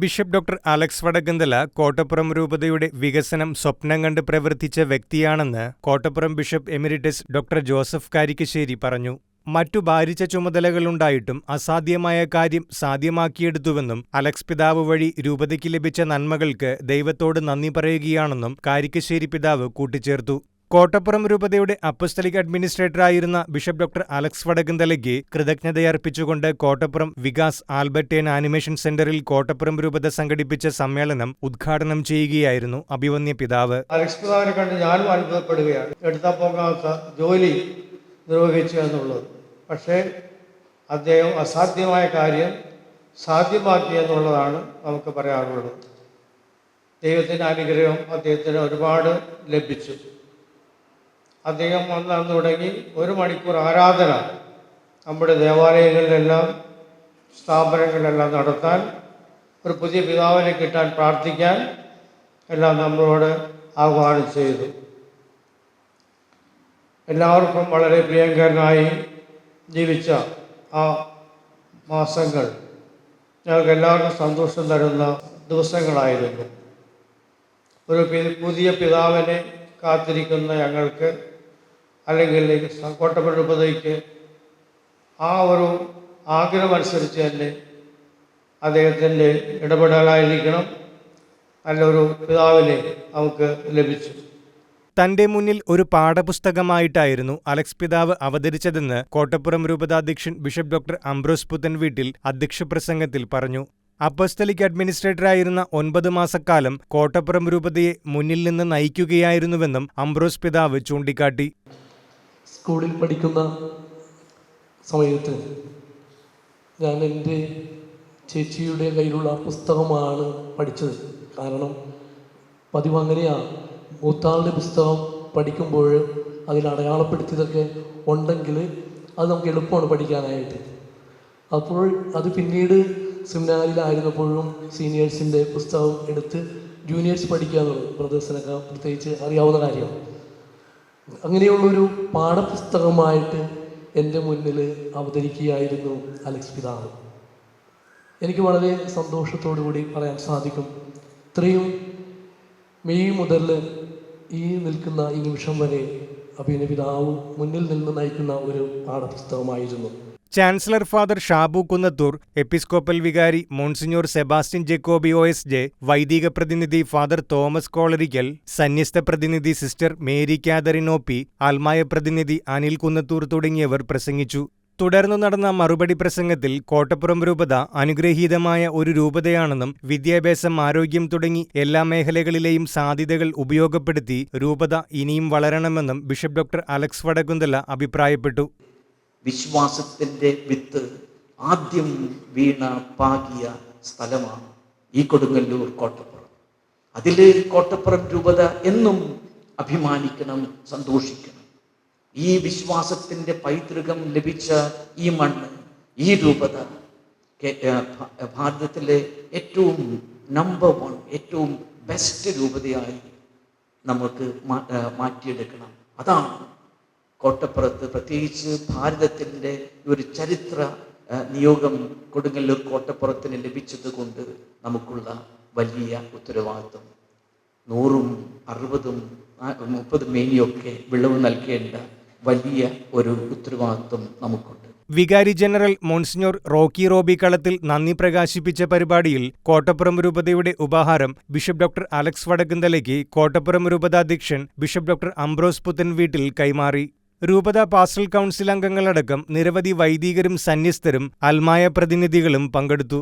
Bishop doctor Alex Vadakkunthala Kottappuram രൂപതയുടെ വികസനം സ്വപ്നം കണ്ട് പ്രവർത്തിച്ച വ്യക്തിയാണെന്ന് Kottappuram bishop emeritus doctor Joseph Karikkassery പറഞ്ഞു. മറ്റു ഭാരിച്ച ചുമതലകളുണ്ടായിട്ടും അസാധ്യമായ കാര്യം സാധ്യമാക്കിയെടുത്തുവെന്നും അലക്സ് പിതാവ് വഴി രൂപതയ്ക്ക് ലഭിച്ച നന്മകൾക്ക് ദൈവത്തോട് നന്ദി പറയുകയാണെന്നും കാരിക്കശ്ശേരി പിതാവ് കൂട്ടിച്ചേർത്തു. കോട്ടപ്പുറം രൂപതയുടെ അപ്പസ്തലിക് അഡ്മിനിസ്ട്രേറ്ററായിരുന്ന ബിഷപ്പ് ഡോക്ടർ അലക്സ് വടക്കുന്തലയ്ക്ക് കൃതജ്ഞതയർപ്പിച്ചുകൊണ്ട് കോട്ടപ്പുറം വികാസ് ആൽബർട്ടേൻ ആനിമേഷൻ സെന്ററിൽ കോട്ടപ്പുറം രൂപത സംഘടിപ്പിച്ച സമ്മേളനം ഉദ്ഘാടനം ചെയ്യുകയായിരുന്നു അഭിവന്യ പിതാവ്. അലക്സ് പിതാവിനെ കണ്ട് ഞാനും അത്ഭുതപ്പെടുകയാണ്. എടുത്താൽ പോകാത്ത ജോലി നിർവഹിച്ചു എന്നുള്ളത്. പക്ഷേ അദ്ദേഹം അസാധ്യമായ കാര്യം സാധ്യമാക്കി എന്നുള്ളതാണ് നമുക്ക് പറയാറുള്ളത്. ദൈവത്തിൻ്റെ അനുഗ്രഹം അദ്ദേഹത്തിന് ഒരുപാട് ലഭിച്ചു. അദ്ദേഹം അന്ന് തുടങ്ങി 1 മണിക്കൂർ ആരാധന നമ്മുടെ ദേവാലയങ്ങളിലെല്ലാം സ്ഥാപനങ്ങളിലെല്ലാം നടത്താൻ, ഒരു പുതിയ പിതാവിനെ കിട്ടാൻ പ്രാർത്ഥിക്കാൻ എല്ലാം നമ്മളോട് ആഹ്വാനം ചെയ്തു. എല്ലാവർക്കും വളരെ പ്രിയങ്കരനായി ജീവിച്ച ആ മാസങ്ങൾ ഞങ്ങൾക്ക് എല്ലാവർക്കും സന്തോഷം തരുന്ന ദിവസങ്ങളായിരുന്നു. ഒരു പുതിയ പിതാവിനെ കാത്തിരിക്കുന്ന ഞങ്ങൾക്ക്, അല്ലെങ്കിൽ കോട്ടപ്പുറം രൂപതയ്ക്ക് ആ ഒരു ആഗ്രഹമനുസരിച്ച് തന്നെ അദ്ദേഹത്തിൻ്റെ ഇടപെടലായിരിക്കണം നല്ലൊരു പിതാവിനെ നമുക്ക് ലഭിച്ചു. തന്റെ മുന്നിൽ ഒരു പാഠപുസ്തകമായിട്ടായിരുന്നു അലക്സ് പിതാവ് അവതരിച്ചതെന്ന് കോട്ടപ്പുറം രൂപതാധ്യക്ഷൻ ബിഷപ്പ് ഡോക്ടർ അംബ്രോസ് പുത്തൻവീട്ടിൽ അധ്യക്ഷപ്രസംഗത്തിൽ പറഞ്ഞു. അപ്പസ്തലിക് അഡ്മിനിസ്ട്രേറ്ററായിരുന്ന 9 മാസക്കാലം കോട്ടപ്പുറം രൂപതയെ മുന്നിൽ നിന്ന് നയിക്കുകയായിരുന്നുവെന്നും അംബ്രോസ് പിതാവ് ചൂണ്ടിക്കാട്ടി. സ്കൂളിൽ പഠിക്കുന്ന സമയത്ത് ഞാൻ എൻ്റെ ചേച്ചിയുടെ കയ്യിലുള്ള പുസ്തകമാണ് പഠിച്ചത്. കാരണം പതിവ് അങ്ങനെയാണ്, മൂത്താളുടെ പുസ്തകം പഠിക്കുമ്പോൾ അതിൽ അടയാളപ്പെടുത്തിയതൊക്കെ ഉണ്ടെങ്കിൽ അത് നമുക്ക് എളുപ്പമാണ് പഠിക്കാനായിട്ട്. അപ്പോൾ അത് പിന്നീട് സെമിനാറിലായിരുന്നപ്പോഴും സീനിയേഴ്സിൻ്റെ പുസ്തകം എടുത്ത് ജൂനിയേഴ്സ് പഠിക്കുക എന്നുള്ളത് ബ്രദേഴ്സിനൊക്കെ പ്രത്യേകിച്ച് അറിയാവുന്ന കാര്യമാണ്. അങ്ങനെയുള്ളൊരു പാഠപുസ്തകമായിട്ട് എൻ്റെ മുന്നിൽ അവതരിക്കുകയായിരുന്നു അലക്സ് പിതാവ്. എനിക്ക് വളരെ സന്തോഷത്തോടു കൂടി പറയാൻ സാധിക്കും, ഇത്രയും മെയ് മുതൽ ഈ നിൽക്കുന്ന ഈ നിമിഷം വരെ അഭിനയ പിതാവ് മുന്നിൽ നിന്ന് നയിക്കുന്ന ഒരു പാഠപുസ്തകമായിരുന്നു. Chancellor father Shabu Kunnathur, episcopal വികാരി മോൺസിഞ്ഞോർ സെബാസ്റ്റ്യൻ ജേക്കോബി OSJ, വൈദിക പ്രതിനിധി ഫാദർ തോമസ് കോളരിക്കൽ, സന്യസ്ത പ്രതിനിധി സിസ്റ്റർ മേരി കാതറിൻ OP, ആൽമായ പ്രതിനിധി അനിൽ കുന്നത്തൂർ തുടങ്ങിയവർ പ്രസംഗിച്ചു. തുടർന്നു നടന്ന മറുപടി പ്രസംഗത്തിൽ കോട്ടപ്പുറം രൂപത അനുഗ്രഹീതമായ ഒരു രൂപതയാണെന്നും വിദ്യാഭ്യാസം, ആരോഗ്യം തുടങ്ങി എല്ലാ മേഖലകളിലെയും സാധ്യതകൾ ഉപയോഗപ്പെടുത്തി രൂപത ഇനിയും വളരണമെന്നും ബിഷപ്പ് ഡോക്ടർ അലക്സ് വടക്കുന്തല അഭിപ്രായപ്പെട്ടു. വിശ്വാസത്തിൻ്റെ വിത്ത് ആദ്യം വീണ പാകിയ സ്ഥലമാണ് ഈ കൊടുങ്ങല്ലൂർ കോട്ടപ്പുറം. അതിൽ കോട്ടപ്പുറം രൂപത എന്നും അഭിമാനിക്കണം, സന്തോഷിക്കണം. ഈ വിശ്വാസത്തിൻ്റെ പൈതൃകം ലഭിച്ച ഈ മണ്ണ്, ഈ രൂപത ഭാരതത്തിലെ ഏറ്റവും നമ്പർ 1, ഏറ്റവും ബെസ്റ്റ് രൂപതയായി നമുക്ക് മാറ്റിയെടുക്കണം. അതാണ് കോട്ടപ്പുറത്ത്, പ്രത്യേകിച്ച് ഭാരതത്തിൻ്റെ ഒരു ചരിത്ര നിയോഗം കൊടുങ്ങല്ലൂർ കോട്ടപ്പുറത്തിന് ലഭിച്ചത് കൊണ്ട് നമുക്കുള്ള വലിയ ഉത്തരവാദിത്വം. 100ഉം 60ഉം 30 മേനിയൊക്കെ വിളവ് നൽകേണ്ട വലിയ ഒരു ഉത്തരവാദിത്വം നമുക്കുണ്ട്. വികാരി ജനറൽ മോൺസിഞ്ഞോർ റോക്കി റോബി കളത്തിൽ നന്ദി പ്രകാശിപ്പിച്ച പരിപാടിയിൽ കോട്ടപ്പുറം രൂപതയുടെ ഉപഹാരം ബിഷപ്പ് ഡോക്ടർ അലക്സ് വടക്കുന്തലയ്ക്ക് കോട്ടപ്പുറം രൂപതാധ്യക്ഷൻ ബിഷപ്പ് ഡോക്ടർ അംബ്രോസ് പുത്തൻവീട്ടിൽ കൈമാറി. രൂപത പാസ്റ്ററൽ കൗൺസിൽ അംഗങ്ങളടക്കം നിരവധി വൈദികരും സന്യസ്തരും അൽമായ പ്രതിനിധികളും പങ്കെടുത്തു.